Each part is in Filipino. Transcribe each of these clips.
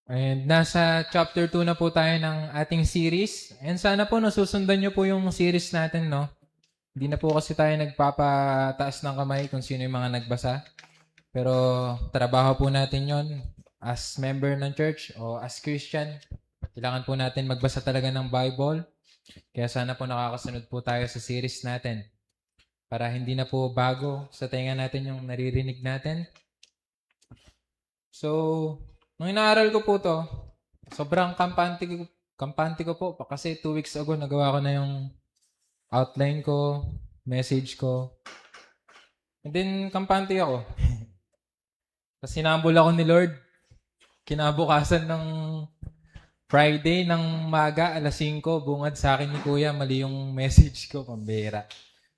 And nasa chapter 2 na po tayo ng ating series. And sana po nasusundan nyo po yung series natin, no? Hindi na po kasi tayo nagpapataas ng kamay kung sino yung mga nagbasa. Pero trabaho po natin yon as member ng church o as Christian. Kailangan po natin magbasa talaga ng Bible. Kaya sana po nakakasunod po tayo sa series natin. Para hindi na po bago sa tenga natin yung naririnig natin. So, nung inaaral ko po to, sobrang kampante ko po. Kasi 2 weeks ago, nagawa ko na yung outline ko, message ko. And then, kampante ako. Tapos sinambol ako ni Lord. Kinabukasan ng Friday ng maga, alas 5, bungad sa akin ni Kuya, mali yung message ko, pambira.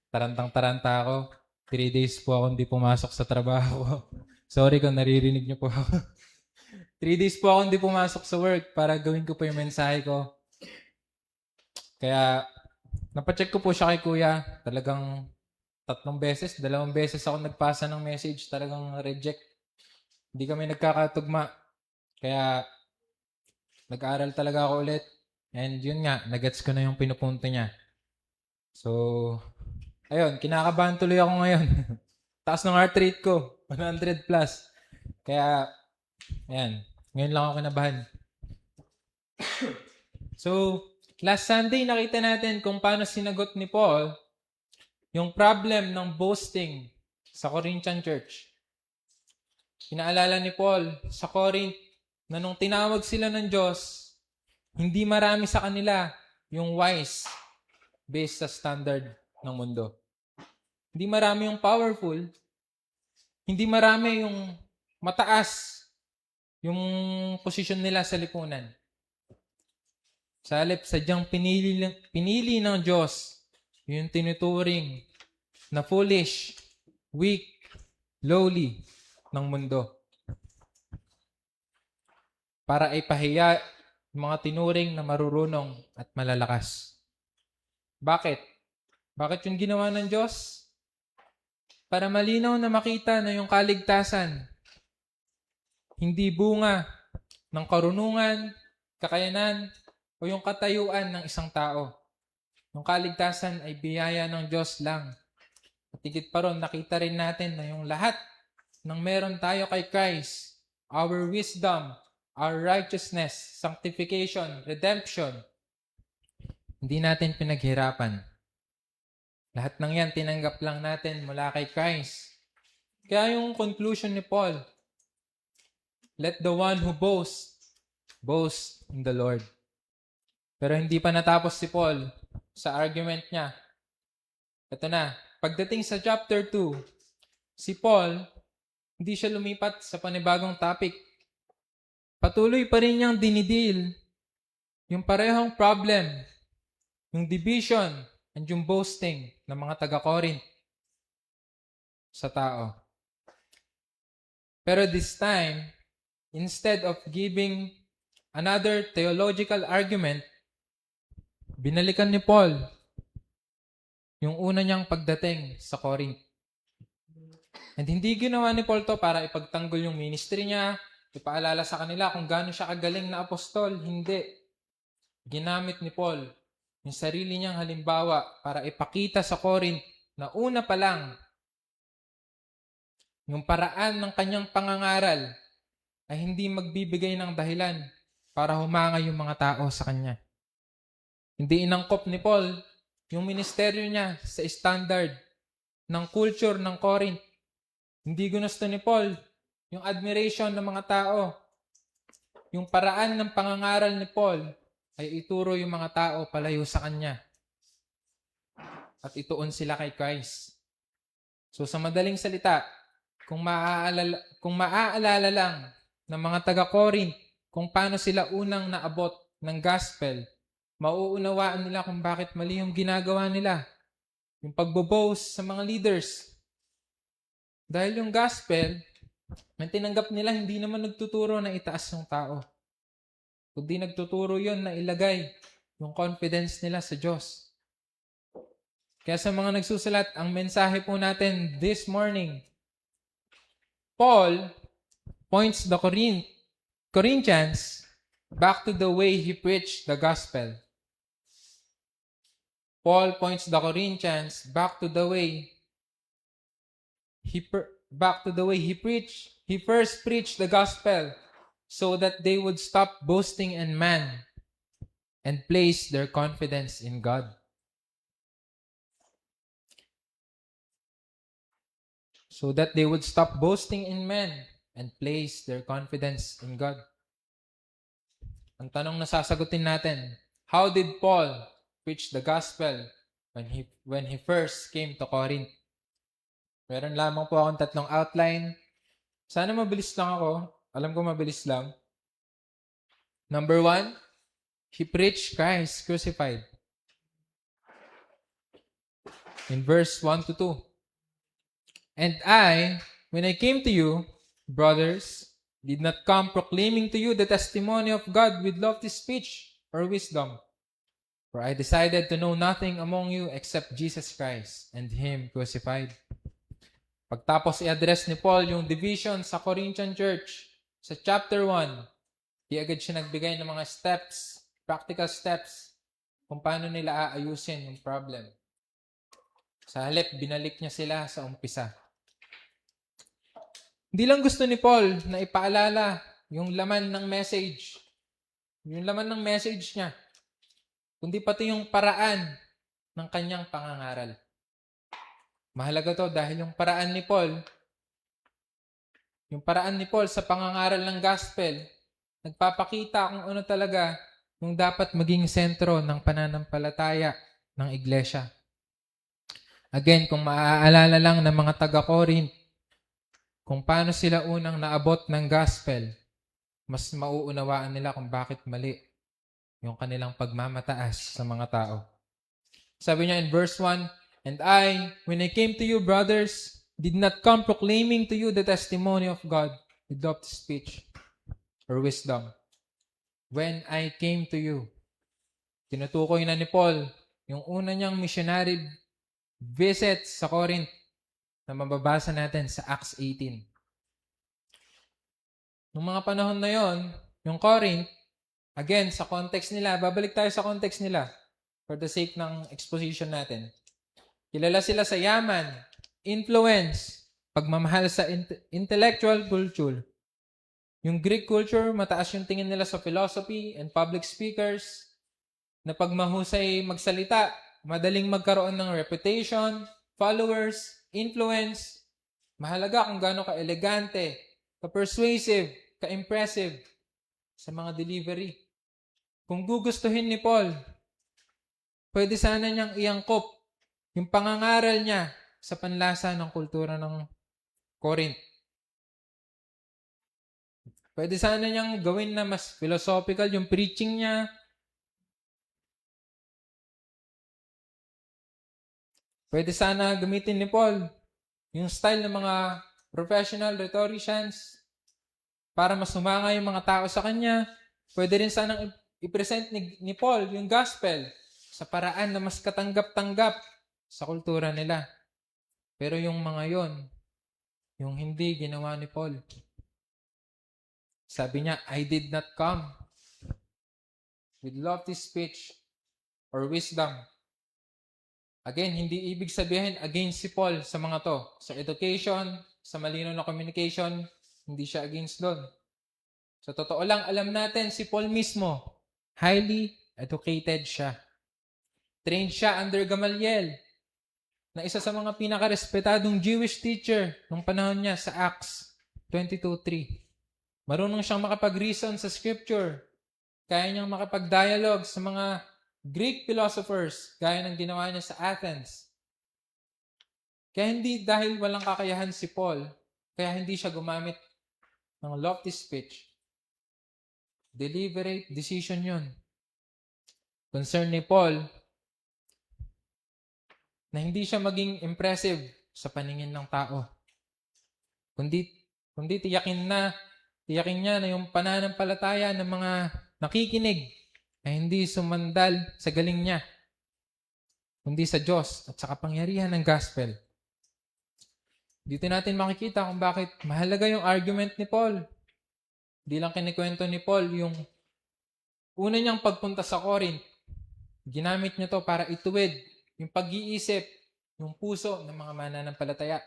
Tarantang-taranta ako. 3 days po ako hindi pumasok sa trabaho. Sorry kung naririnig niyo po ako. 3 days po ako hindi pumasok sa work para gawin ko po yung mensahe ko. Kaya, napacheck ko po siya kay Kuya. Talagang 2 beses ako nagpasa ng message. Talagang reject. Hindi kami nagkakatugma. Kaya, nag-aaral talaga ako ulit. And yun nga, nagets ko na yung pinupunto niya. So, ayun, kinakabahan tuloy ako ngayon. Taas ng heart rate ko, 100 plus. Kaya, ayan, ngayon lang ako kinabahan. So, last Sunday nakita natin kung paano sinagot ni Paul yung problem ng boasting sa Corinthian church. Pinaalala ni Paul sa Corinth na nung tinawag sila ng Diyos, hindi marami sa kanila yung wise based sa standard ng mundo. Hindi marami yung powerful, hindi marami yung mataas yung posisyon nila sa lipunan. Sa halip, sadyang pinili ng Diyos yung tinuturing na foolish, weak, lowly ng mundo para ipahiya yung mga tinuring na marurunong at malalakas. Bakit? Bakit yung ginawa ng Diyos? Para malinaw na makita na yung kaligtasan hindi bunga ng karunungan, kakayanan, o yung katayuan ng isang tao. Yung kaligtasan ay biyaya ng Diyos lang. At higit pa ron, nakita rin natin na yung lahat ng meron tayo kay Christ, our wisdom, our righteousness, sanctification, redemption, hindi natin pinaghirapan. Lahat ng yan, tinanggap lang natin mula kay Christ. Kaya yung conclusion ni Paul, let the one who boast in the Lord. Pero hindi pa natapos si Paul sa argument niya. Ito na, pagdating sa chapter 2, si Paul, hindi siya lumipat sa panibagong topic. Patuloy pa rin niyang dinidil yung parehong problem, yung division, and yung boasting ng mga taga-Corinth sa tao. Pero this time, instead of giving another theological argument, binalikan ni Paul yung una niyang pagdating sa Corinth. And hindi ginawa ni Paul to para ipagtanggol yung ministry niya, ipaalala sa kanila kung gaano siya kagaling na apostol. Hindi. Ginamit ni Paul yung sarili niyang halimbawa para ipakita sa Corinth na una pa lang, yung paraan ng kanyang pangangaral ay hindi magbibigay ng dahilan para humanga yung mga tao sa kanya. Hindi inangkop ni Paul yung ministeryo niya sa standard ng culture ng Corinth. Hindi ginusto ni Paul yung admiration ng mga tao. Yung paraan ng pangangaral ni Paul ay ituro yung mga tao palayo sa kanya. At ituon sila kay Christ. So sa madaling salita, kung maaalala lang ng mga taga-Corinth kung paano sila unang naabot ng gospel, mauunawaan nila kung bakit mali yung ginagawa nila. Yung pagboboast sa mga leaders. Dahil yung gospel, may tinanggap nila, hindi naman nagtuturo na itaas yung tao. Kundi nagtuturo yon na ilagay yung confidence nila sa Diyos. Kaya sa mga nagsusulat, ang mensahe po natin this morning, Paul points the Corinth Corinthians back to the way he preached the gospel. Paul points the Corinthians back to the way he preached. He first preached the gospel so that they would stop boasting in man and place their confidence in God. So that they would stop boasting in men and place their confidence in God. Ang tanong na sasagutin natin, how did Paul preach the gospel when he first came to Corinth? Meron lamang po akong tatlong outline. Sana mabilis lang ako. Alam ko mabilis lang. Number 1, he preached Christ crucified. In verse 1 to 2. And I, when I came to you, brothers, did not come proclaiming to you the testimony of God with lofty speech or wisdom. For I decided to know nothing among you except Jesus Christ and Him crucified. Pagtapos i-address ni Paul yung division sa Corinthian church, sa chapter 1, di agad siya nagbigay ng mga steps, practical steps, kung paano nila aayusin yung problem. Sa halip, binalik niya sila sa umpisa. Hindi lang gusto ni Paul na ipaalala yung laman ng message. Yung laman ng message niya. Kundi pati yung paraan ng kanyang pangangaral. Mahalaga to dahil yung paraan ni Paul sa pangangaral ng gospel, nagpapakita kung ano talaga yung dapat maging sentro ng pananampalataya ng iglesia. Again, kung maaalala lang ng mga taga-Corinth, kung paano sila unang naabot ng gospel, mas mauunawaan nila kung bakit mali yung kanilang pagmamataas sa mga tao. Sabi niya in verse 1, And I, when I came to you, brothers, did not come proclaiming to you the testimony of God with lofty speech or wisdom. When I came to you, tinutukoy na ni Paul yung una niyang missionary visit sa Corinth na mababasa natin sa Acts 18. Noong mga panahon na yon, yung Corinth, again, sa context nila, babalik tayo sa context nila for the sake ng exposition natin. Kilala sila sa yaman, influence, pagmamahal sa intellectual culture. Yung Greek culture, mataas yung tingin nila sa philosophy and public speakers, na pag mahusay magsalita, madaling magkaroon ng reputation, followers, influence. Mahalaga kung gaano ka-elegante, ka-persuasive, ka-impressive sa mga delivery. Kung gugustuhin ni Paul, pwede sana niyang iangkop yung pangangaral niya sa panlasa ng kultura ng Corinth. Pwede sana niyang gawin na mas philosophical yung preaching niya. Pwede sana gamitin ni Paul yung style ng mga professional rhetoricians para mas humanga yung mga tao sa kanya. Pwede rin sanang i-present ni Paul yung gospel sa paraan na mas katanggap-tanggap sa kultura nila. Pero yung mga yon, yung hindi ginawa ni Paul. Sabi niya, I did not come with lofty speech or wisdom. Again, hindi ibig sabihin against si Paul sa mga to. Sa education, sa malinaw na communication, hindi siya against doon. Sa totoo lang, alam natin si Paul mismo, highly educated siya. Trained siya under Gamaliel, na isa sa mga pinakarespetadong Jewish teacher nung panahon niya sa Acts 22:3. Marunong siyang makapag-reason sa scripture. Kaya niyang makapag-dialogue sa mga Greek philosophers, gaya ng ginawa niya sa Athens. Kaya hindi dahil walang kakayahan si Paul, kaya hindi siya gumamit ng lofty speech. Deliberate decision yun. Concern ni Paul, na hindi siya maging impressive sa paningin ng tao. Kundi tiyakin niya na yung pananampalataya ng mga nakikinig ay hindi sumandal sa galing niya, kundi sa Diyos at sa kapangyarihan ng gospel. Dito natin makikita kung bakit mahalaga yung argument ni Paul. Di lang kinikwento ni Paul yung una niyang pagpunta sa Corinth. Ginamit niya to para ituwid yung pag-iisip, yung puso ng mga mananampalataya.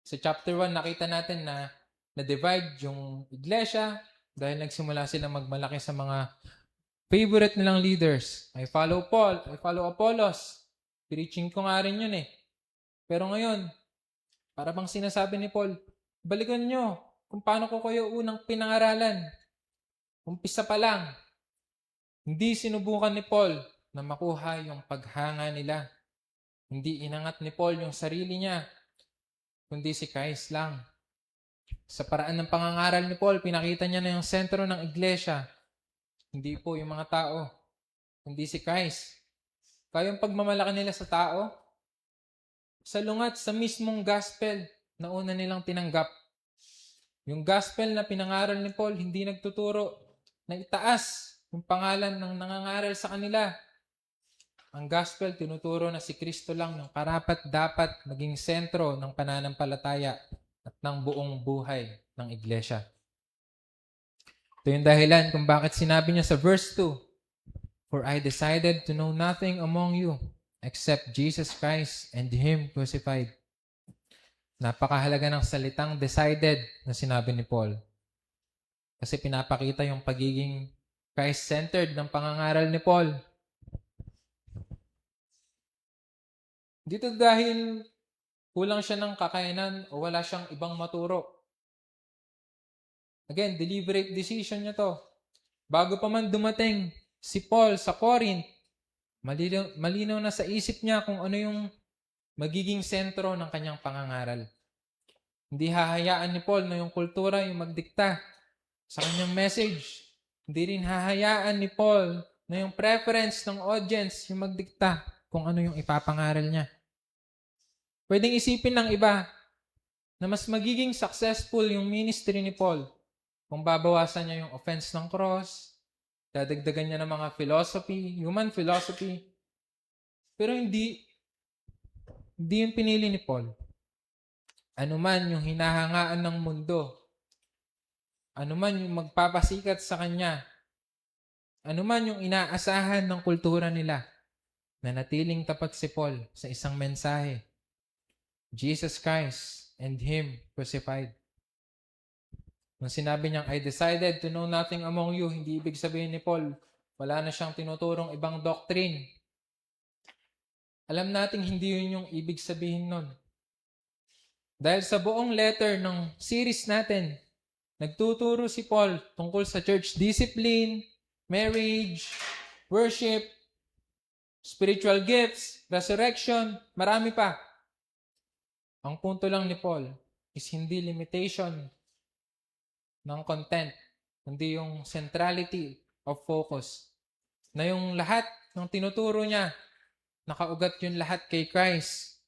Sa chapter 1, nakita natin na na-divide yung iglesia dahil nagsimula sila magmalaki sa mga favorite nilang leaders. I follow Paul, I follow Apollos. Preaching ko nga rin yun eh. Pero ngayon, para bang sinasabi ni Paul, balikan nyo kung paano ko kayo unang pinangaralan. Umpisa pa lang, hindi sinubukan ni Paul na makuha yung paghanga nila. Hindi inangat ni Paul yung sarili niya, kundi si Christ lang. Sa paraan ng pangangaral ni Paul, pinakita niya na yung sentro ng iglesia. Hindi po yung mga tao, kundi si Christ. Kaya yung pagmamalaki nila sa tao, salungat sa mismong gospel na una nilang tinanggap. Yung gospel na pinangaral ni Paul, hindi nagtuturo na itaas yung pangalan ng nangangaral sa kanila. Ang gospel, tinuturo na si Kristo lang yung karapat-dapat maging sentro ng pananampalataya at ng buong buhay ng iglesia. Ito yung dahilan kung bakit sinabi niya sa verse 2, "For I decided to know nothing among you except Jesus Christ and Him crucified." Napakahalaga ng salitang decided na sinabi ni Paul. Kasi pinapakita yung pagiging Christ-centered ng pangangaral ni Paul. Dito dahil kulang siya ng kakayanan o wala siyang ibang maturo. Again, deliberate decision niya to. Bago pa man dumating si Paul sa Corinth, malinaw na sa isip niya kung ano yung magiging sentro ng kanyang pangangaral. Hindi hahayaan ni Paul na yung kultura yung magdikta sa kanyang message. Hindi rin hahayaan ni Paul na yung preference ng audience yung magdikta kung ano yung ipapangaral niya. Pwedeng isipin ng iba na mas magiging successful yung ministry ni Paul kung babawasan niya yung offense ng cross, dadagdagan niya ng mga philosophy, human philosophy. Pero hindi yung pinili ni Paul. Ano man yung hinahangaan ng mundo, ano man yung magpapasikat sa kanya, ano man yung inaasahan ng kultura nila, nanatiling tapat si Paul sa isang mensahe. Jesus Christ and Him crucified. Nung sinabi niyang, "I decided to know nothing among you," hindi ibig sabihin ni Paul, wala na siyang tinuturong ibang doctrine. Alam nating hindi yun yung ibig sabihin nun. Dahil sa buong letter ng series natin, nagtuturo si Paul tungkol sa church discipline, marriage, worship, spiritual gifts, resurrection, marami pa. Ang punto lang ni Paul is hindi limitation ng content, kundi yung centrality of focus. Na yung lahat ng tinuturo niya, nakaugat yun lahat kay Christ.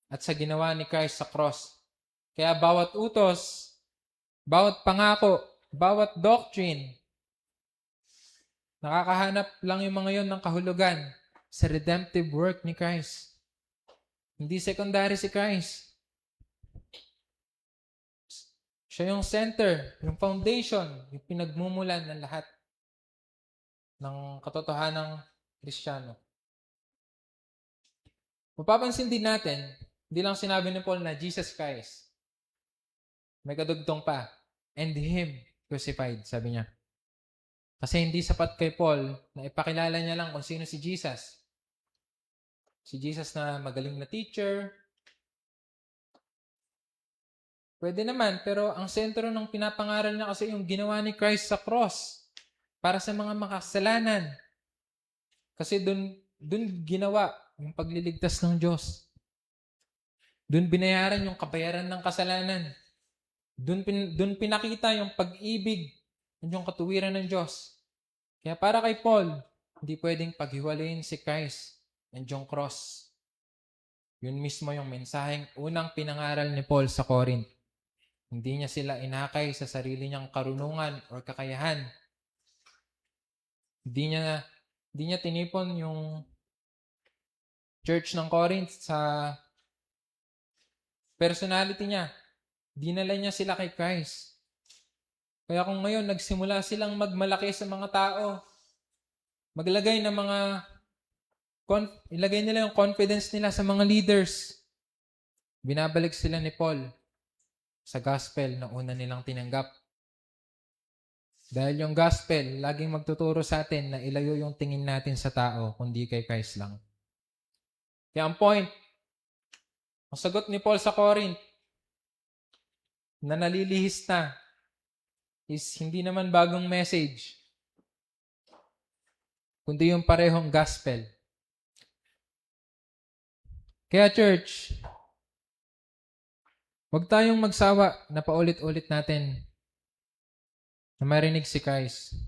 At sa ginawa ni Christ sa cross. Kaya bawat utos, bawat pangako, bawat doctrine, nakakahanap lang yung mga yun ng kahulugan sa redemptive work ni Christ. Hindi secondary si Christ. Siya yung center, yung foundation, yung pinagmumulan ng lahat ng katotohanang Kristiyano. Mapapansin din natin, hindi lang sinabi ni Paul na Jesus Christ. May kadugtong pa. And Him crucified, sabi niya. Kasi hindi sapat kay Paul na ipakilala niya lang kung sino si Jesus. Si Jesus na magaling na teacher. Pwede naman, pero ang sentro ng pinapangaral niya kasi yung ginawa ni Christ sa cross para sa mga makasalanan. Kasi dun ginawa yung pagliligtas ng Diyos. Dun binayaran yung kabayaran ng kasalanan. Dun pinakita yung pag-ibig at yung katuwiran ng Diyos. Kaya para kay Paul, hindi pwedeng paghiwalayin si Christ and yung cross. Yun mismo yung mensaheng unang pinangaral ni Paul sa Corinth. Hindi niya sila inakay sa sarili niyang karunungan o kakayahan. Hindi niya tinipon yung church ng Corinth sa personality niya. dinala niya sila kay Christ. Kaya kung ngayon nagsimula silang magmalaki sa mga tao, maglagay ng mga ilagay nila yung confidence nila sa mga leaders. Binabalik sila ni Paul sa gospel na una nilang tinanggap. Dahil yung gospel, laging magtuturo sa atin na ilayo yung tingin natin sa tao, kundi kay Christ lang. Kaya ang point, ang sagot ni Paul sa Corinth, na nalilihis na, is hindi naman bagong message, kundi yung parehong gospel. Kaya church, huwag tayong magsawa na paulit-ulit natin na marinig si Christ.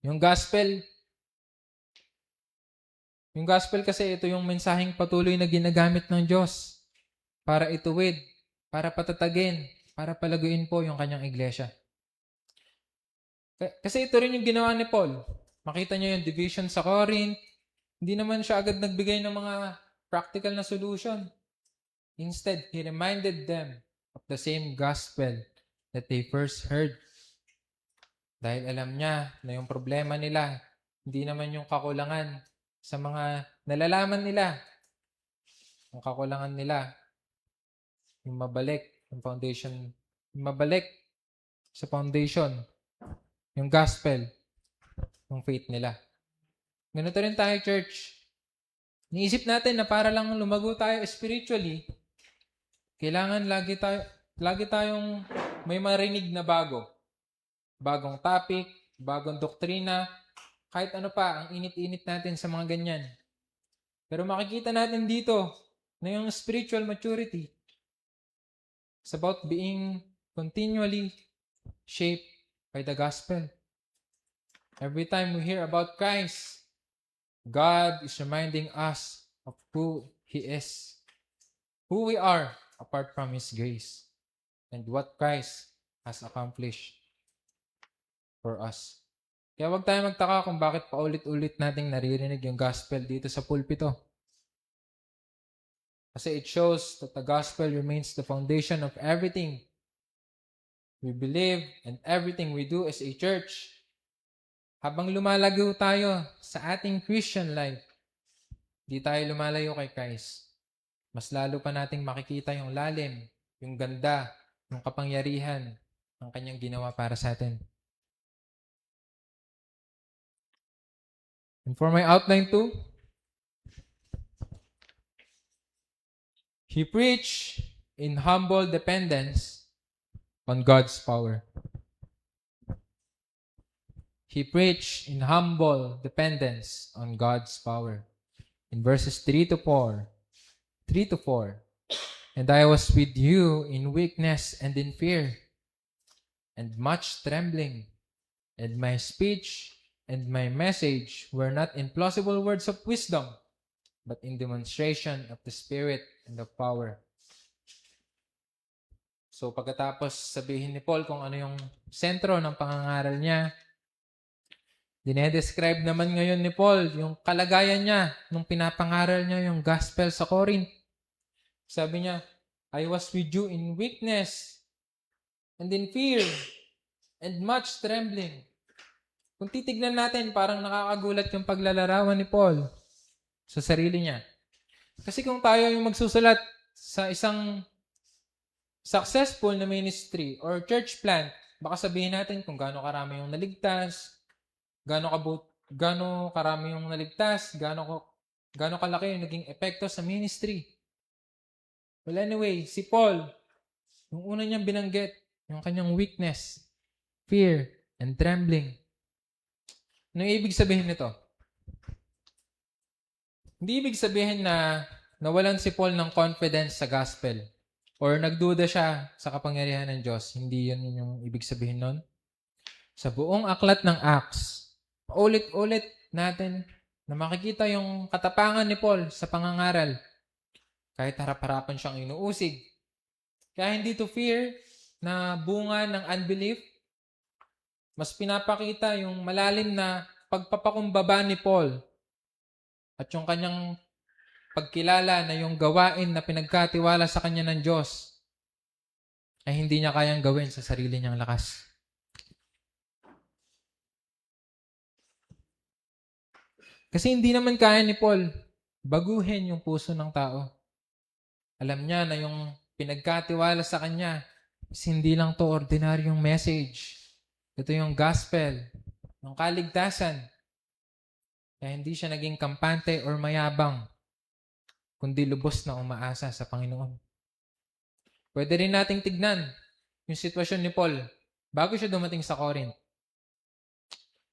Yung gospel kasi ito yung mensaheng patuloy na ginagamit ng Diyos para ituwid, para patatagin, para palaguin po yung kanyang iglesia. Kasi ito rin yung ginawa ni Paul. Makita niyo yung division sa Corinth. Hindi naman siya agad nagbigay ng mga practical na solution. Instead, he reminded them of the same gospel that they first heard. Dahil alam niya na yung problema nila, hindi naman yung kakulangan sa mga nalalaman nila. Yung kakulangan nila, yung mabalik sa foundation, yung gospel, yung faith nila. Ganito rin tayo, church. Niisip natin na para lang lumago tayo spiritually, kailangan lagi tayong may marinig na bago. Bagong topic, bagong doktrina, kahit ano pa, ang init-init natin sa mga ganyan. Pero makikita natin dito na yung spiritual maturity is about being continually shaped by the gospel. Every time we hear about Christ, God is reminding us of who He is, who we are apart from His grace, and what Christ has accomplished for us. Kaya huwag tayo magtaka kung bakit paulit-ulit nating naririnig yung gospel dito sa pulpito. Kasi it shows that the gospel remains the foundation of everything we believe and everything we do as a church. Habang lumalago tayo sa ating Christian life, di tayo lumalayo kay Christ. Mas lalo pa nating makikita yung lalim, yung ganda, yung kapangyarihan ng kanyang ginawa para sa atin. And for my outline too, he preached in humble dependence on God's power. He preached in humble dependence on God's power. In verses 3 to 4, and I was with you in weakness and in fear, and much trembling, and my speech and my message were not in plausible words of wisdom, but in demonstration of the Spirit and of power. So pagkatapos sabihin ni Paul kung ano yung sentro ng pangangaral niya, dinedescribe naman ngayon ni Paul yung kalagayan niya nung pinapangaral niya yung gospel sa Corinth. Sabi niya, I was with you in weakness and in fear and much trembling. Kung titignan natin, parang nakakagulat yung paglalarawan ni Paul sa sarili niya. Kasi kung tayo yung magsusulat sa isang successful na ministry or church plant, baka sabihin natin kung gaano karami yung naligtas, gaano karami yung naligtas, gaano kalaki yung naging epekto sa ministry. Well, anyway, si Paul, yung una niyang binanggit, yung kanyang weakness, fear, and trembling. Ano ibig sabihin nito? Hindi ibig sabihin na nawalan si Paul ng confidence sa gospel or nagduda siya sa kapangyarihan ng Diyos. Hindi yun yung ibig sabihin nun. Sa buong aklat ng Acts, paulit-ulit natin na makikita yung katapangan ni Paul sa pangangaral. Kahit harap-harapan siyang inuusig. Kaya hindi to fear na bunga ng unbelief. Mas pinapakita yung malalim na pagpapakumbaba ni Paul at yung kanyang pagkilala na yung gawain na pinagkatiwala sa kanya ng Diyos ay hindi niya kayang gawin sa sarili niyang lakas. Kasi hindi naman kaya ni Paul baguhin yung puso ng tao. Alam niya na yung pinagkatiwala sa kanya is hindi lang to ordinaryong message. Ito yung gospel, ng kaligtasan. Kaya hindi siya naging kampante or mayabang, kundi lubos na umaasa sa Panginoon. Pwede rin nating tignan yung sitwasyon ni Paul bago siya dumating sa Corinth.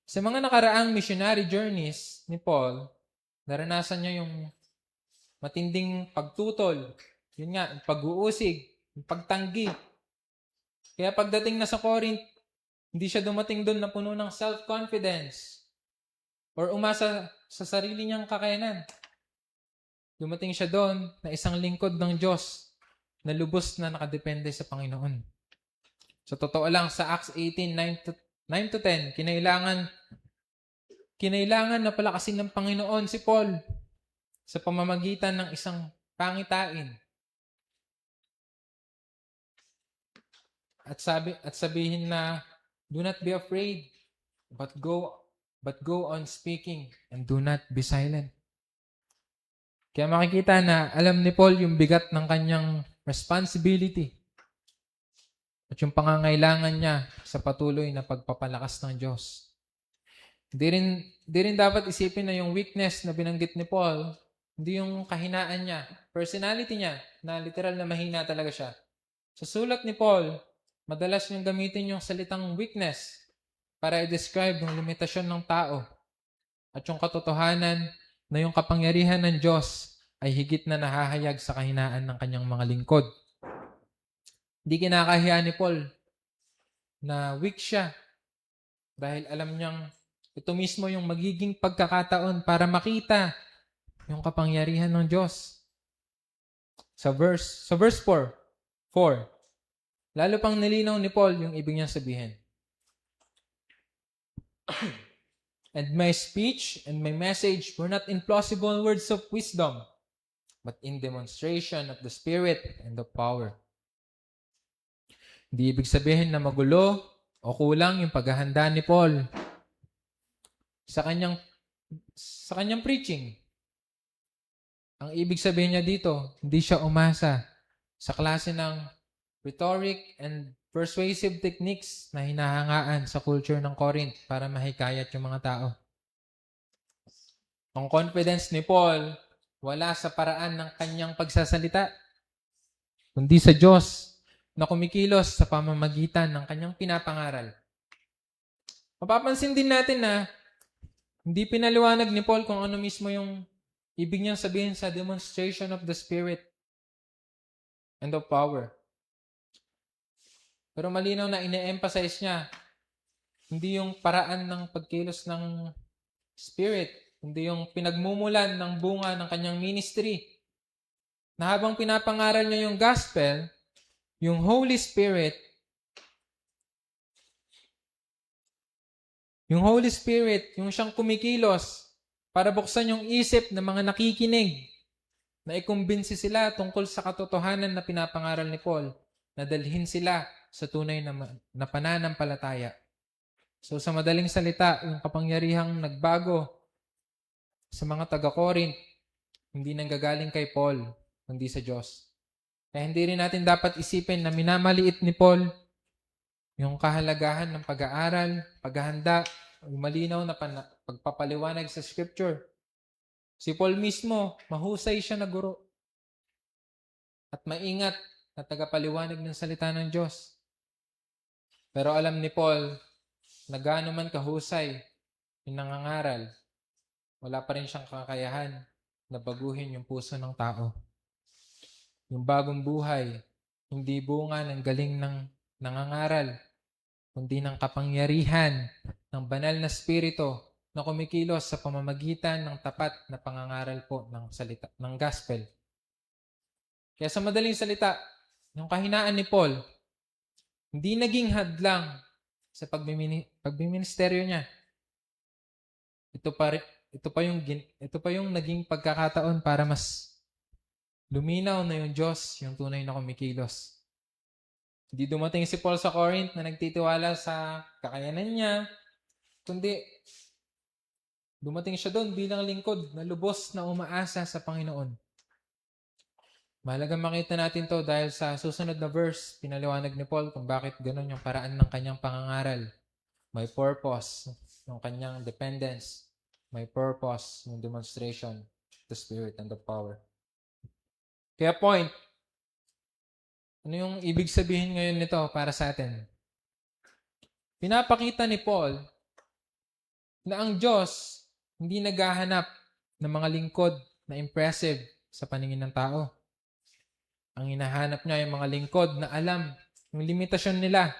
Sa mga nakaraang missionary journeys ni Paul, naranasan niya yung matinding pagtutol, yun nga, yung pag-uusig, yung pagtanggi. Kaya pagdating na sa Corinth, hindi siya dumating doon na puno ng self-confidence or umasa sa sarili niyang kakayanan. Dumating siya doon na isang lingkod ng Diyos na lubos na nakadepende sa Panginoon. Sa totoo lang, sa Acts 18, 9 to 10, kinailangan na palakasin ng Panginoon si Paul sa pamamagitan ng isang pangitain. At sabihin na, do not be afraid, but go on speaking and do not be silent. Kaya makikita na alam ni Paul yung bigat ng kanyang responsibility at yung pangangailangan niya sa patuloy na pagpapalakas ng Diyos. Di rin dapat isipin na yung weakness na binanggit ni Paul, hindi yung kahinaan niya, personality niya, na literal na mahina talaga siya. Sa sulat ni Paul, madalas niyang gamitin yung salitang weakness para i-describe yung limitasyon ng tao at yung katotohanan na yung kapangyarihan ng Diyos ay higit na nahahayag sa kahinaan ng kanyang mga lingkod. Hindi kinakahiya ni Paul na weak siya dahil alam niyang ito mismo yung magiging pagkakataon para makita yung kapangyarihan ng Diyos. Sa verse 4, lalo pang nilinaw ni Paul yung ibig niyang sabihin. And my speech and my message were not in plausible words of wisdom, but in demonstration of the Spirit and the power. Hindi ibig sabihin na magulo o kulang yung paghahanda ni Paul sa kanyang preaching. Ang ibig sabihin niya dito, hindi siya umasa sa klase ng rhetoric and persuasive techniques na hinahangaan sa culture ng Corinth para mahikayat yung mga tao. Ang confidence ni Paul wala sa paraan ng kanyang pagsasalita, kundi sa Diyos na kumikilos sa pamamagitan ng kanyang pinapangaral. Mapapansin din natin na hindi pinaliwanag ni Paul kung ano mismo yung ibig niyang sabihin sa demonstration of the Spirit and of power. Pero malinaw na ine-emphasize niya, hindi yung paraan ng pagkilos ng Spirit, hindi yung pinagmumulan ng bunga ng kanyang ministry. Na habang pinapangaral niya yung gospel, yung Holy Spirit, yung siyang kumikilos para buksan yung isip ng mga nakikinig na ikumbinsi sila tungkol sa katotohanan na pinapangaral ni Paul, na dalhin sila sa tunay na pananampalataya. So sa madaling salita, yung kapangyarihang nagbago sa mga taga-Corinth, hindi nanggagaling kay Paul, kundi sa Diyos. Kaya hindi rin natin dapat isipin na minamaliit ni Paul yung kahalagahan ng pag-aaral, paghahanda, malinaw na pagpapaliwanag sa Scripture. Si Paul mismo, mahusay siya na guro at maingat na tagapaliwanag ng salita ng Diyos. Pero alam ni Paul na gaano man kahusay yung nangangaral, wala pa rin siyang kakayahan na baguhin yung puso ng tao. Yung bagong buhay, hindi bunga ng galing ng nangangaral, kundi ng kapangyarihan ng banal na spirito na kumikilos sa pamamagitan ng tapat na pangangaral po ng salita, ng gospel. Kaya sa madaling salita, yung kahinaan ni Paul, hindi naging hadlang sa pagbiministeryo niya. ito pa yung naging pagkakataon para mas luminaw na yung Diyos, yung tunay na kumikilos. Hindi dumating si Paul sa Corinth na nagtitiwala sa kakayanan niya, kundi dumating siya doon bilang lingkod na lubos na umaasa sa Panginoon. Mahalagang makita natin to dahil sa susunod na verse, pinaliwanag ni Paul kung bakit ganun yung paraan ng kanyang pangangaral. May purpose, yung kanyang dependence. May purpose, yung demonstration, the Spirit and the power. Kaya point, ano yung ibig sabihin ngayon nito para sa atin? Pinapakita ni Paul na ang Diyos hindi naghahanap ng mga lingkod na impressive sa paningin ng tao. Ang hinahanap niya yung mga lingkod na alam yung limitasyon nila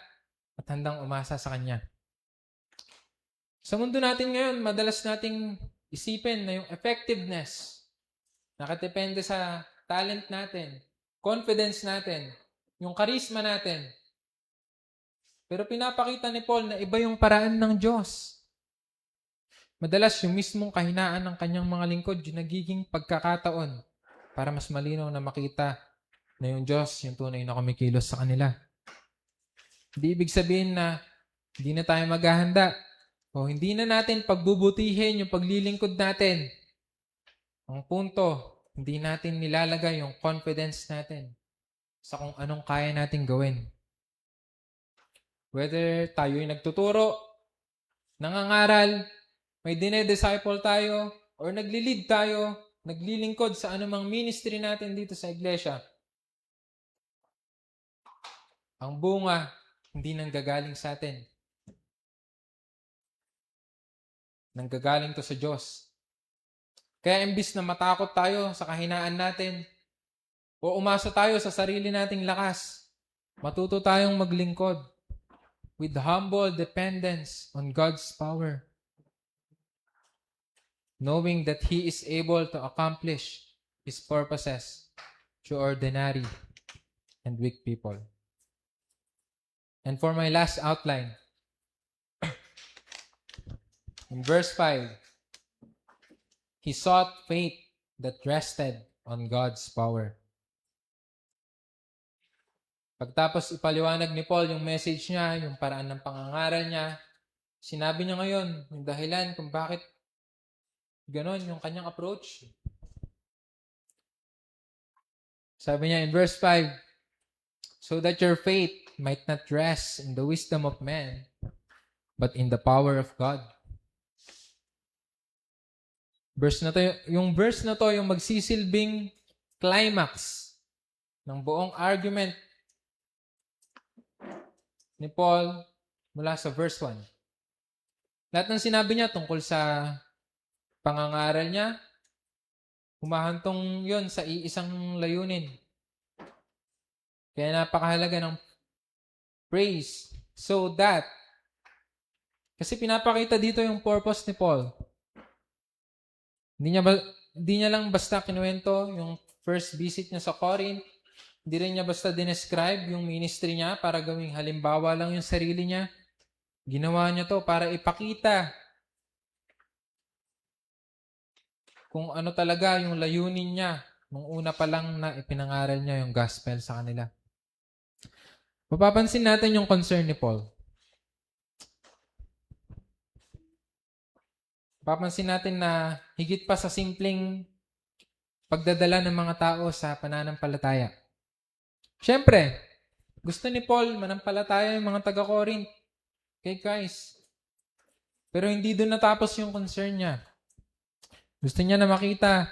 at handang umasa sa Kanya. Sa mundo natin ngayon, madalas nating isipin na yung effectiveness nakadepende sa talent natin, confidence natin, yung charisma natin. Pero pinapakita ni Paul na iba yung paraan ng Diyos. Madalas yung mismong kahinaan ng kanyang mga lingkod yung nagiging pagkakataon para mas malinaw na makita na yung Diyos yung tunay na kumikilos sa kanila. Hindi ibig sabihin na hindi na tayo maghahanda o hindi na natin pagbubutihin yung paglilingkod natin. Ang punto, hindi natin nilalagay yung confidence natin sa kung anong kaya natin gawin. Whether tayo'y nagtuturo, nangangaral, may dinedisciple tayo, or naglilid tayo, naglilingkod sa anumang ministry natin dito sa iglesia, ang bunga hindi nanggagaling sa atin. Nanggagaling to sa Diyos. Kaya imbis na matakot tayo sa kahinaan natin, o umasa tayo sa sarili nating lakas, matuto tayong maglingkod with humble dependence on God's power, knowing that He is able to accomplish His purposes through ordinary and weak people. And for my last outline, in verse 5, he sought faith that rested on God's power. Pagtapos ipaliwanag ni Paul yung message niya, yung paraan ng pangangaral niya, sinabi niya ngayon yung dahilan kung bakit ganon yung kanyang approach. Sabi niya in verse 5, so that your faith might not rest in the wisdom of man, but in the power of God. Yung verse na to, yung magsisilbing climax ng buong argument ni Paul mula sa verse 1. Lahat ng sinabi niya tungkol sa pangangaral niya, humahantong yon sa iisang layunin. Kaya napakahalaga ng praise so that, kasi pinapakita dito yung purpose ni Paul. Hindi niya lang basta kinuwento yung first visit niya sa Corinth. Hindi rin niya basta dinescribe yung ministry niya para gawing halimbawa lang yung sarili niya. Ginawa niya to para ipakita kung ano talaga yung layunin niya nung una pa lang na ipinangaral niya yung gospel sa kanila. Mapapansin natin yung concern ni Paul. Papansin natin na higit pa sa simpleng pagdadala ng mga tao sa pananampalataya. Siyempre, gusto ni Paul manampalataya yung mga taga-Corinth kay Christ. Pero hindi doon natapos yung concern niya. Gusto niya na makita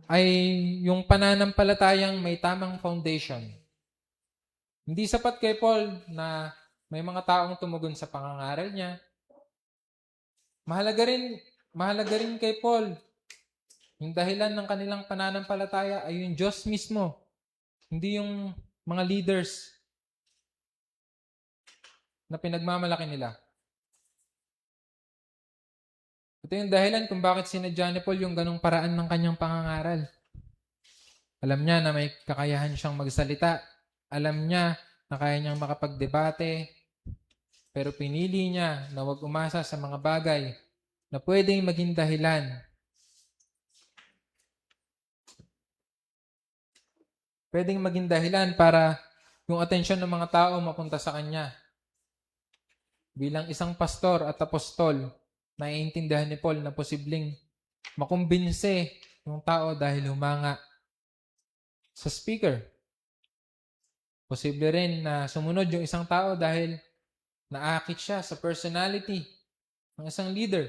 ay yung pananampalatayang may tamang foundation. Hindi sapat kay Paul na may mga taong tumugon sa pangangaral niya. Mahalaga rin kay Paul, yung dahilan ng kanilang pananampalataya ay yung Diyos mismo, hindi yung mga leaders na pinagmamalaki nila. Ito yung dahilan kung bakit sinadya ni Paul yung ganong paraan ng kanyang pangangaral. Alam niya na may kakayahan siyang magsalita. Alam niya na kaya niyang makapagdebate. Pero pinili niya na huwag umasa sa mga bagay na pwedeng maging dahilan. Pwedeng maging dahilan para yung atensyon ng mga tao mapunta sa kanya. Bilang isang pastor at apostol, naiintindihan ni Paul na posibleng makumbinse yung tao dahil humanga sa speaker. Posible rin na sumunod yung isang tao dahil naakit siya sa personality ng isang leader.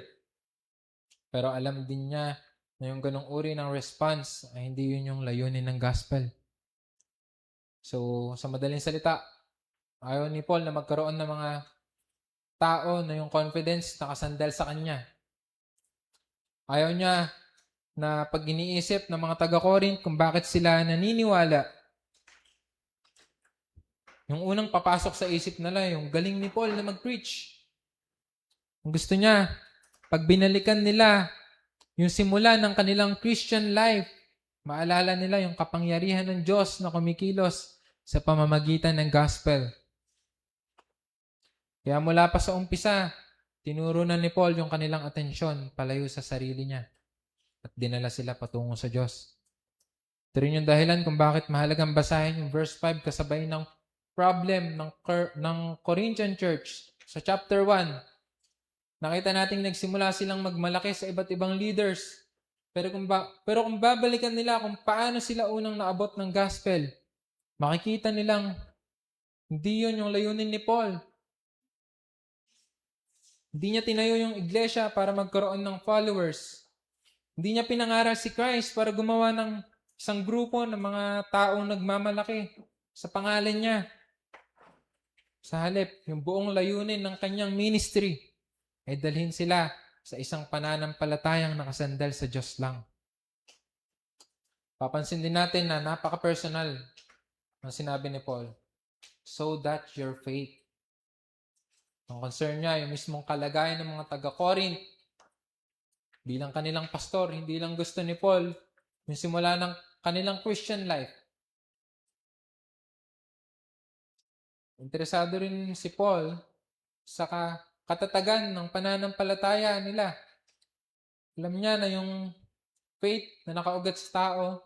Pero alam din niya na yung ganong uri ng response ay hindi yun yung layunin ng gospel. So, sa madaling salita, ayaw ni Paul na magkaroon ng mga tao na yung confidence nakasandal sa kanya. Ayaw niya na pag iniisip ng mga taga-Corinth kung bakit sila naniniwala, yung unang papasok sa isip nila, yung galing ni Paul na mag-preach. Gusto niya, pag binalikan nila yung simula ng kanilang Christian life, maalala nila yung kapangyarihan ng Diyos na kumikilos sa pamamagitan ng gospel. Kaya mula pa sa umpisa, tinuro na ni Paul yung kanilang atensyon palayo sa sarili niya at dinala sila patungo sa Diyos. Ito rin yung dahilan kung bakit mahalagang basahin yung verse 5 kasabay ng problem ng Corinthian church. Sa chapter 1, nakita nating nagsimula silang magmalaki sa iba't ibang leaders. Pero kung babalikan nila kung paano sila unang naabot ng gospel, makikita nilang hindi yun yung layunin ni Paul. Hindi niya tinayo yung iglesia para magkaroon ng followers. Hindi niya pinangaral si Christ para gumawa ng isang grupo ng mga taong nagmamalaki sa pangalan niya. Sa halip, yung buong layunin ng kanyang ministry ay dalhin sila sa isang pananampalatayang nakasandal sa Diyos lang. Papansin din natin na napaka-personal ang sinabi ni Paul. So that your faith. Ang concern niya, yung mismong kalagayan ng mga taga-Corinth, bilang kanilang pastor, hindi lang gusto ni Paul yung simula ng kanilang Christian life. Interesado rin si Paul sa katatagan ng pananampalataya nila. Alam niya na yung faith na nakaugat sa tao,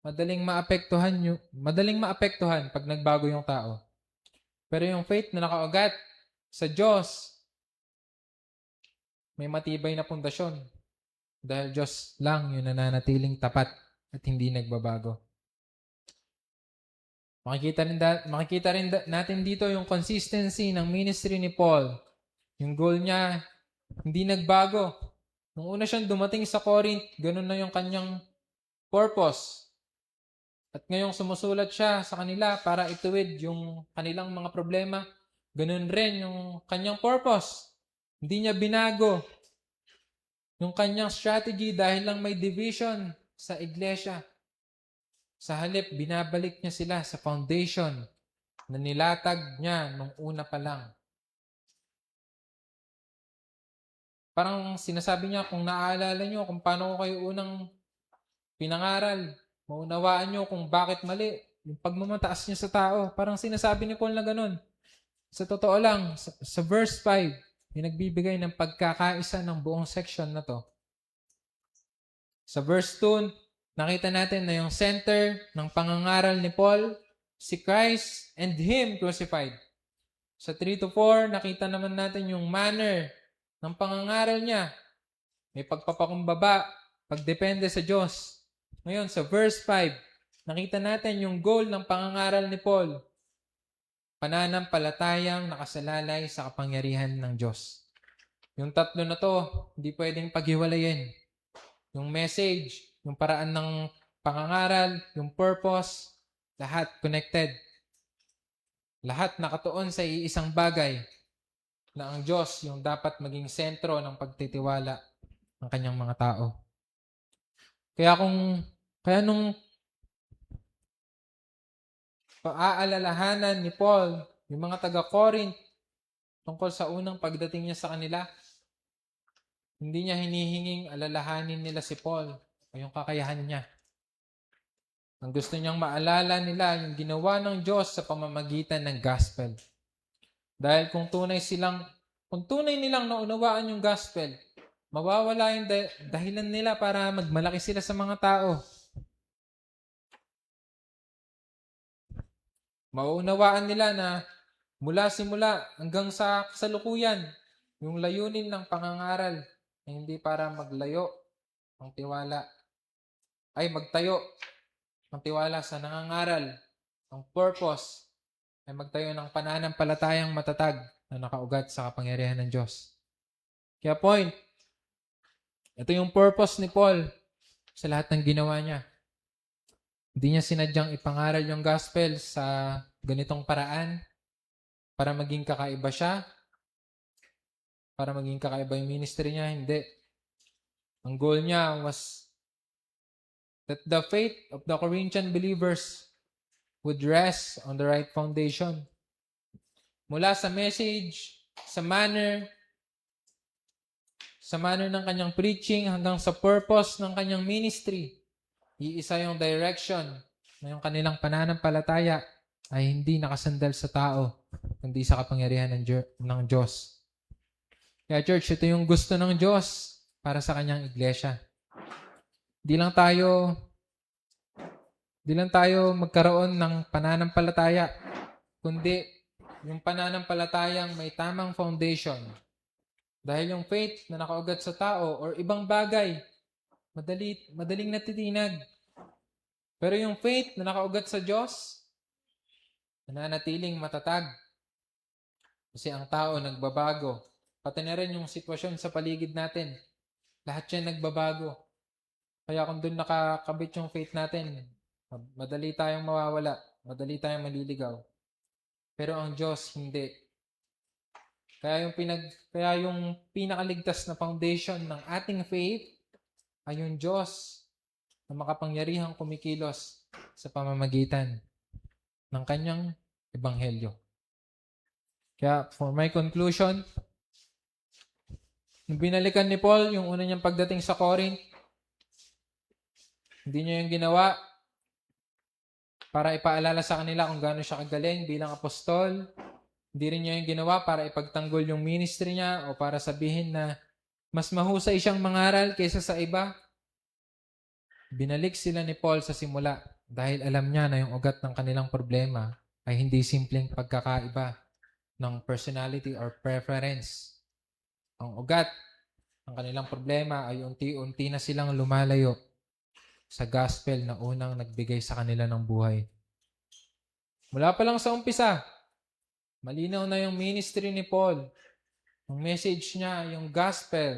madaling maapektuhan pag nagbago yung tao. Pero yung faith na nakaugat sa Diyos, may matibay na pundasyon. Dahil Diyos lang yung nananatiling tapat at hindi nagbabago. Makikita rin natin dito yung consistency ng ministry ni Paul. Yung goal niya, hindi nagbago. Nung una siyang dumating sa Corinth, ganun na yung kanyang purpose. At ngayong sumusulat siya sa kanila para ituwid yung kanilang mga problema, ganun rin yung kanyang purpose. Hindi niya binago yung kanyang strategy dahil lang may division sa iglesia. Sa halip, binabalik niya sila sa foundation na nilatag niya nung una pa lang. Parang sinasabi niya, kung naaalala niyo kung paano ko kayo unang pinangaral, maunawaan niyo kung bakit mali yung pagmamataas niya sa tao. Parang sinasabi ni Paul na ganun. Sa totoo lang, sa verse 5, yung nagbibigay ng pagkakaisa ng buong section na to. Sa verse 2, nakita natin na yung center ng pangangaral ni Paul, si Christ and Him crucified. Sa 3-4, nakita naman natin yung manner ng pangangaral niya. May pagpapakumbaba, pagdepende sa Diyos. Ngayon, sa verse 5, nakita natin yung goal ng pangangaral ni Paul. Pananampalatayang nakasalalay sa kapangyarihan ng Diyos. Yung tatlo na to, hindi pwedeng paghiwalayin. Yung message, yung paraan ng pangangaral, yung purpose, lahat connected. Lahat nakatuon sa iisang bagay na ang Diyos yung dapat maging sentro ng pagtitiwala ng kanyang mga tao. Kaya nung paaalalahanan ni Paul, yung mga taga-Corinth, tungkol sa unang pagdating niya sa kanila, hindi niya hinihinging alalahanin nila si Paul o yung kakayahan niya. Ang gusto niyang maalala nila yung ginawa ng Diyos sa pamamagitan ng gospel. Dahil kung tunay nilang naunawaan yung gospel, Mawawala yung dahilan nila para magmalaki sila sa mga tao. Mauunawaan nila na mula simula hanggang sa kasalukuyan, yung layunin ng pangangaral ay hindi para maglayo ng tiwala, ay magtayo ng tiwala sa nangangaral. Ang purpose ay magtayo ng pananampalatayang matatag na nakaugat sa kapangyarihan ng Diyos. Kaya point, ito yung purpose ni Paul sa lahat ng ginawa niya. Hindi niya sinadyang ipangaral yung gospel sa ganitong paraan para maging kakaiba siya, para maging kakaiba yung ministry niya. Hindi. Ang goal niya was that the faith of the Corinthian believers would rest on the right foundation. Mula sa message, sa manner ng kanyang preaching hanggang sa purpose ng kanyang ministry, iisa yung direction na yung kanilang pananampalataya ay hindi nakasandal sa tao, kundi sa kapangyarihan ng Diyos. Kaya church, ito yung gusto ng Diyos para sa kanyang iglesia. Di lang tayo magkaroon ng pananampalataya, kundi yung pananampalatayang may tamang foundation. Dahil yung faith na nakaugat sa tao or ibang bagay, madaling natitinag. Pero yung faith na nakaugat sa Diyos, nananatiling matatag. Kasi ang tao nagbabago. Pati na rin yung sitwasyon sa paligid natin. Lahat yan nagbabago. Kaya kung doon nakakabit yung faith natin, madali tayong mawawala, madali tayong maliligaw. Pero ang Diyos, hindi. Kaya yung pinakaligtas na foundation ng ating faith ay yung Diyos na makapangyarihang kumikilos sa pamamagitan ng kanyang ebanghelyo. Kaya for my conclusion, nung binalikan ni Paul yung una niyang pagdating sa Corinth, hindi niya yung ginawa para ipaalala sa kanila kung gaano siya kagaling bilang apostol. Hindi rin niya yung ginawa para ipagtanggol yung ministry niya o para sabihin na mas mahusay siyang mangaral kaysa sa iba. Binalik sila ni Paul sa simula dahil alam niya na yung ugat ng kanilang problema ay hindi simpleng pagkakaiba ng personality or preference. Ang ugat ng kanilang problema ay unti-unti na silang lumalayo sa gospel na unang nagbigay sa kanila ng buhay. Mula pa lang sa umpisa, malinaw na yung ministry ni Paul. Yung message niya, yung gospel,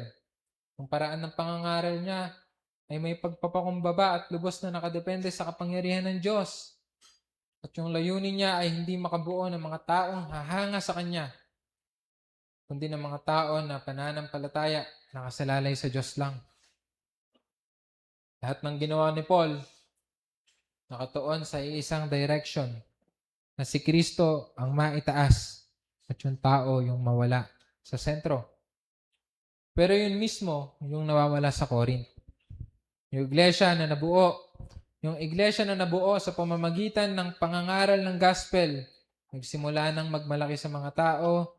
yung paraan ng pangangaral niya ay may pagpapakumbaba at lubos na nakadepende sa kapangyarihan ng Diyos. At yung layunin niya ay hindi makabuo ng mga taong hahanga sa Kanya, kundi ng mga tao na pananampalataya, nakasalalay sa Diyos lang. Lahat ng ginawa ni Paul, nakatuon sa isang direction, na si Kristo ang maitaas at yung tao yung mawala sa sentro. Pero yun mismo yung nawawala sa Corinth. Yung iglesia na nabuo sa pamamagitan ng pangangaral ng gospel, nagsimula ng magmalaki sa mga tao.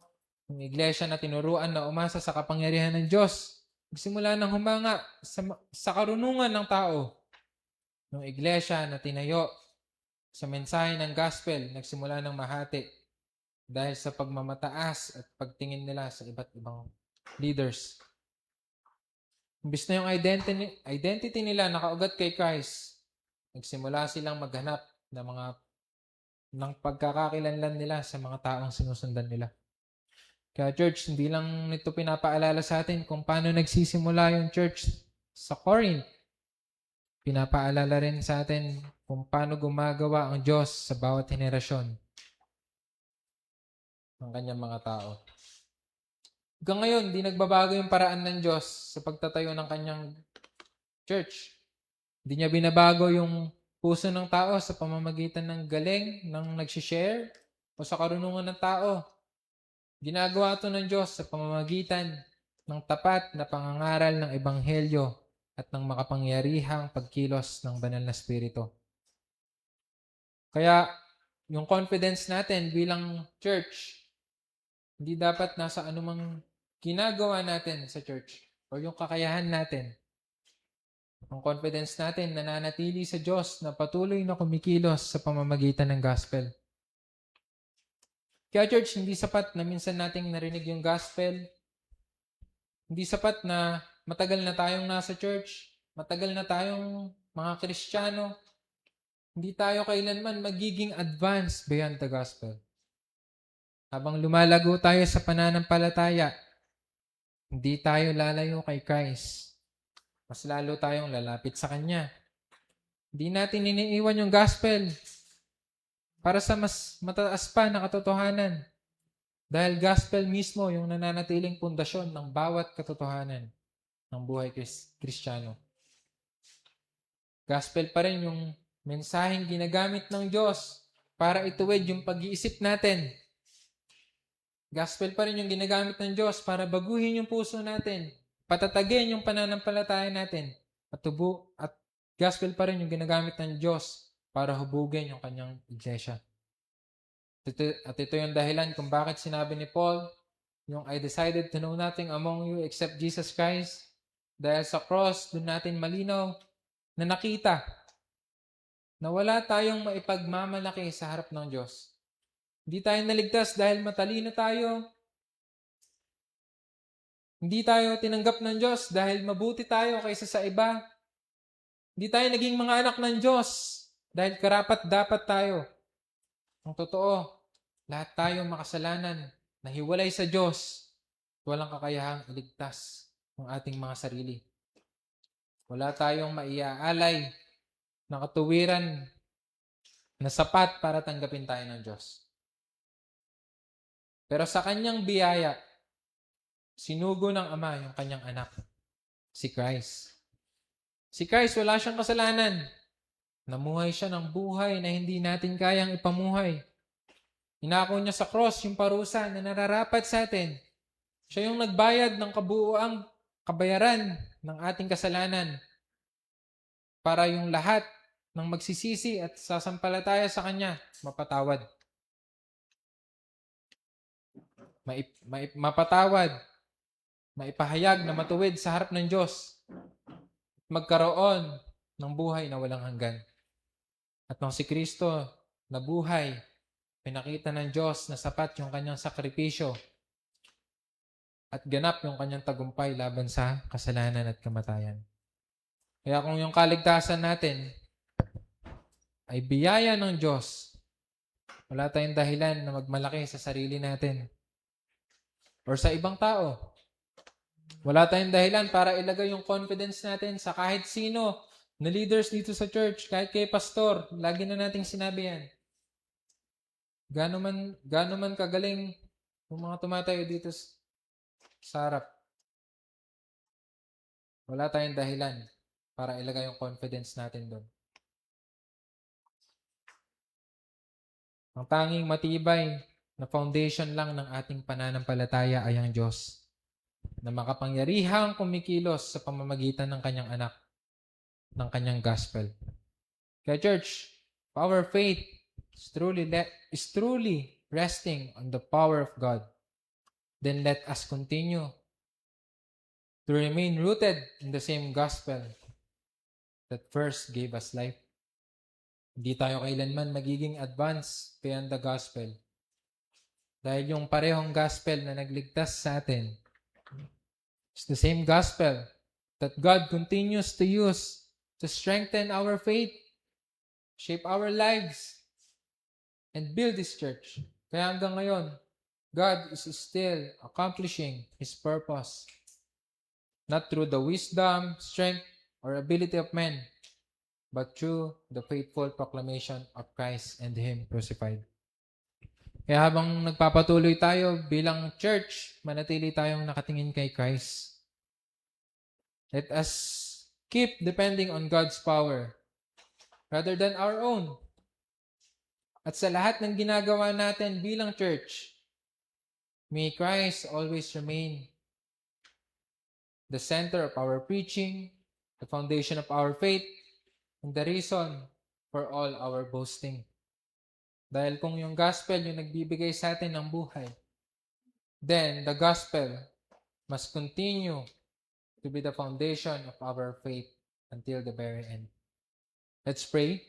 Yung iglesia na tinuruan na umasa sa kapangyarihan ng Diyos, nagsimula ng humanga sa karunungan ng tao. Yung iglesia na tinayo sa mensahe ng gospel, nagsimula ng mahati dahil sa pagmamataas at pagtingin nila sa iba't ibang leaders. Imbis na yung identity nila nakaugat kay Christ, nagsimula silang maghanap ng pagkakakilanlan nila sa mga taong sinusundan nila. Kaya church, hindi lang nito pinapaalala sa atin kung paano nagsisimula yung church sa Corinth. Pinapaalala rin sa atin kung paano gumagawa ang Diyos sa bawat henerasyon ng kanyang mga tao. Hanggang ngayon, di nagbabago yung paraan ng Diyos sa pagtatayo ng kanyang church. Hindi niya binabago yung puso ng tao sa pamamagitan ng galing, ng nagsishare, o sa karunungan ng tao. Ginagawa ito ng Diyos sa pamamagitan ng tapat na pangangaral ng Ebanghelyo at ng makapangyarihang pagkilos ng banal na Espiritu. Kaya, yung confidence natin bilang church, hindi dapat nasa anumang ginagawa natin sa church, o yung kakayahan natin. Ang confidence natin nananatili sa Diyos na patuloy na kumikilos sa pamamagitan ng gospel. Kaya church, hindi sapat na minsan nating narinig yung gospel. Hindi sapat na matagal na tayong nasa church, matagal na tayong mga Kristiyano. Hindi tayo kailanman magiging advanced beyond the gospel. Habang lumalago tayo sa pananampalataya, hindi tayo lalayo kay Christ. Mas lalo tayong lalapit sa Kanya. Hindi natin iniiwan yung gospel para sa mas mataas pa na katotohanan. Dahil gospel mismo yung nananatiling pundasyon ng bawat katotohanan ng buhay Kristiyano. Gospel pa rin yung mensaheng ginagamit ng Diyos para ituwid yung pag-iisip natin. Gospel pa rin yung ginagamit ng Diyos para baguhin yung puso natin, patatagin yung pananampalataya natin, at gospel pa rin yung ginagamit ng Diyos para hubugin yung kanyang iglesia. At ito yung dahilan kung bakit sinabi ni Paul, yung I decided to know nothing among you except Jesus Christ. Dahil sa cross, doon natin malinaw na nakita na wala tayong maipagmamalaki sa harap ng Diyos. Hindi tayo naligtas dahil matalino tayo. Hindi tayo tinanggap ng Diyos dahil mabuti tayo kaysa sa iba. Hindi tayo naging mga anak ng Diyos dahil karapat-dapat tayo. Ang totoo, lahat tayo makasalanan, nahiwalay sa Diyos, walang kakayahang iligtas ng ating mga sarili. Wala tayong maiaalay na katuwiran na sapat para tanggapin tayo ng Diyos. Pero sa kanyang biyaya, sinugo ng Ama yung kanyang anak, si Christ. Si Christ, wala siyang kasalanan. Namuhay siya ng buhay na hindi natin kayang ipamuhay. Inako niya sa cross yung parusa na nararapat sa atin. Siya yung nagbayad ng kabuuang kabayaran ng ating kasalanan para yung lahat ng magsisisi at sasampalataya sa Kanya mapatawad. Mapatawad, maipahayag na matuwid sa harap ng Diyos, magkaroon ng buhay na walang hanggan. At nung si Kristo nabuhay, pinakita ng Diyos na sapat yung kanyang sakripisyo at ganap yung kanyang tagumpay laban sa kasalanan at kamatayan. Kaya kung yung kaligtasan natin ay biyaya ng Diyos, wala tayong dahilan na magmalaki sa sarili natin or sa ibang tao. Wala tayong dahilan para ilagay yung confidence natin sa kahit sino na leaders dito sa church, kahit kay pastor. Lagi na nating sinabi yan. Gaano man kagaling yung mga tumatayo dito sa harap. Wala tayong dahilan para ilagay yung confidence natin doon. Ang tanging matibay na foundation lang ng ating pananampalataya ay ang Diyos na makapangyarihang kumikilos sa pamamagitan ng kanyang anak, ng kanyang gospel. Kaya church, our faith is truly resting on the power of God. Then let us continue to remain rooted in the same gospel that first gave us life. Hindi tayo kailanman magiging advanced beyond the gospel. Dahil yung parehong gospel na nagligtas sa atin is the same gospel that God continues to use to strengthen our faith, shape our lives, and build His church. Kaya hanggang ngayon, God is still accomplishing His purpose. Not through the wisdom, strength, or ability of men, but through the faithful proclamation of Christ and Him crucified. Kaya habang nagpapatuloy tayo bilang church, manatili tayong nakatingin kay Christ. Let us keep depending on God's power rather than our own. At sa lahat ng ginagawa natin bilang church, may Christ always remain the center of our preaching, the foundation of our faith, and the reason for all our boasting. Dahil kung yung gospel yung nagbibigay sa atin ng buhay, then the gospel must continue to be the foundation of our faith until the very end. Let's pray.